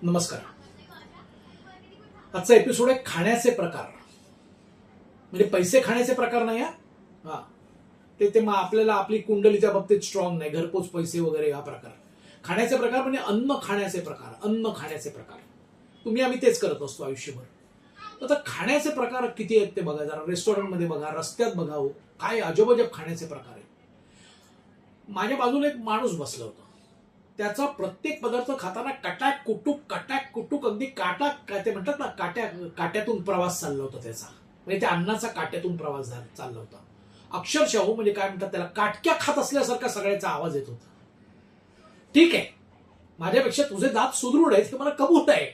नमस्कार. आजचा एपिसोड आहे खाण्याचे प्रकार. म्हणजे पैसे खाण्याचे प्रकार नाही. हा ते मग आपल्याला आपली कुंडलीच्या बाबतीत स्ट्रॉंग नाही, घरपोच पैसे वगैरे हा प्रकार. खाण्याचे प्रकार म्हणजे अन्न खाण्याचे प्रकार. अन्न खाण्याचे प्रकार तुम्ही आम्ही तेच करत असतो आयुष्यभर. आता खाण्याचे प्रकार किती आहेत ते बघा जरा. रेस्टॉरंटमध्ये बघा, रस्त्यात बघा, काय अजब खाण्याचे प्रकार आहेत. माझ्या बाजूला एक माणूस बसला होता. त्याचा प्रत्येक पदार्थ खाताना कटाक कुटुक अगदी काटा काय ते म्हणतात ना, काट्यातून प्रवास चालला होता त्याचा. म्हणजे त्या अन्नाचा काट्यातून प्रवास चालला होता. अक्षरशः म्हणजे काय म्हणतात त्याला, काटक्या खात असल्यासारखा सगळ्याचा आवाज येत होता. ठीक आहे, माझ्यापेक्षा तुझे दात सुदृढ आहेत हे मला कबूल आहे.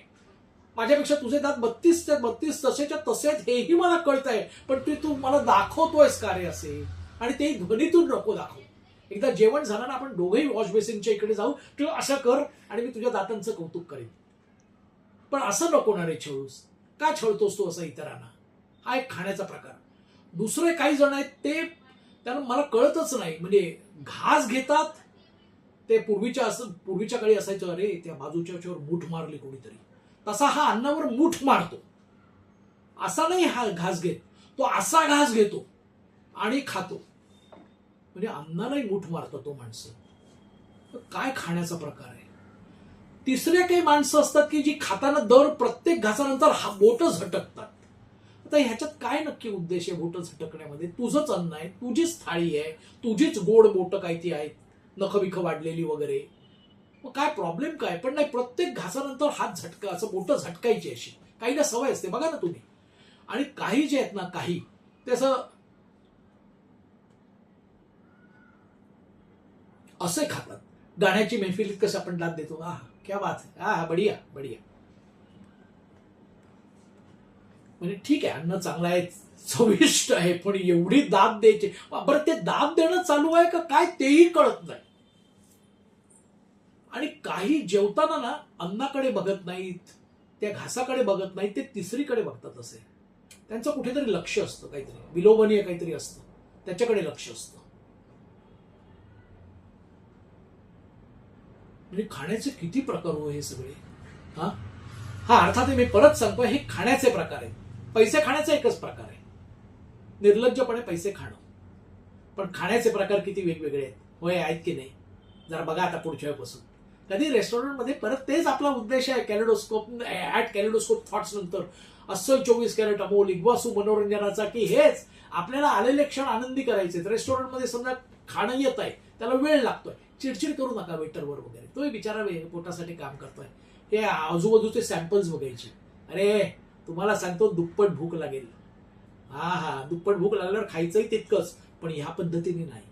माझ्यापेक्षा तुझे दात 32 तसेच्या तसेच हेही मला कळत आहे. पण तू मला दाखवतोयस का रे असे, आणि ते ध्वनीतून नको दाखव. एकदा जेवण झालं ना, आपण दोघेही वॉश बेसिनच्या इकडे जाऊ, तू असं कर आणि मी तुझ्या दातांचं कौतुक करेन. पण असं नको ना रे छळूस. का छळतोस तू असं इतरांना? हा एक खाण्याचा प्रकार. दुसरे काही जण आहेत ते, त्यांना मला कळतच नाही, म्हणजे घास घेतात ते. पूर्वीच्या काळी असायचं, अरे त्या बाजूच्या मूठ मारली कोणीतरी, तसा हा अन्नावर मूठ मारतो. असा नाही हा घास घेत, तो असा घास घेतो आणि खातो. म्हणजे अन्नालाही मूठ मारतो तो माणसं. काय खाण्याचा प्रकार आहे. तिसरे काही माणसं असतात की जी खाताना दर प्रत्येक घासानंतर हा बोट झटकतात. आता ह्याच्यात काय नक्की उद्देश आहे बोट झटकण्यामध्ये? तुझंच अन्न आहे, तुझीच थाळी आहे, तुझीच गोड बोट काय ती आहेत, नखबिख वाढलेली वगैरे. मग काय प्रॉब्लेम काय? पण नाही, प्रत्येक घासानंतर हात झटका, असं बोट झटकायची अशी काहीला सवय असते बघा ना तुम्ही. आणि काही जे आहेत ना, काही ते असे खातात. गाण्याची मैफिलीत कसं आपण दाद देतो, हा क्या बात आहे, हा बढिया बढिया. म्हणजे ठीक आहे, अन्न चांगलं आहे, चविष्ट आहे, पण एवढी दाद द्यायची? बरं, ते दाद देणं चालू आहे का काय तेही कळत नाही. आणि काही जेवताना ना अन्नाकडे बघत नाहीत, त्या घासाकडे बघत नाहीत, ते तिसरीकडे बघतात. असे त्यांचं कुठेतरी लक्ष असतं, काहीतरी विलोभनीय काहीतरी असतं, त्याच्याकडे लक्ष असतं. म्हणजे खाण्याचे किती प्रकार हो हे सगळे. हा अर्थात मी परत सांगतो, हे खाण्याचे प्रकार आहेत. पैसे खाण्याचा एकच प्रकार आहे, निर्लज्जपणे पैसे खाणं. पण खाण्याचे प्रकार किती वेगवेगळे आहेत, होय आहेत की नाही? जरा बघा आता पुढच्या वेळेपासून कधी रेस्टॉरंटमध्ये. परत तेच आपला उद्देश आहे, कॅलेडोस्कोप थॉट्स नंतर अस्सल 24 कॅरेट अमोल इग्वासू मनोरंजनाचा, की हेच आपल्याला आलेले क्षण आनंदी करायचे. रेस्टॉरंटमध्ये समजा खाणं येत आहे, त्याला वेळ लागतोय, चिडचिड करू नका वेटरवर वगैरे. तोही बिचारा पोटासाठी काम करतोय. हे आजूबाजूचे सॅम्पल्स बघायचे. अरे तुम्हाला सांगतो, दुप्पट भूक लागेल. दुप्पट भूक लागल्यावर खायचंही तितकंच, पण ह्या पद्धतीने नाही.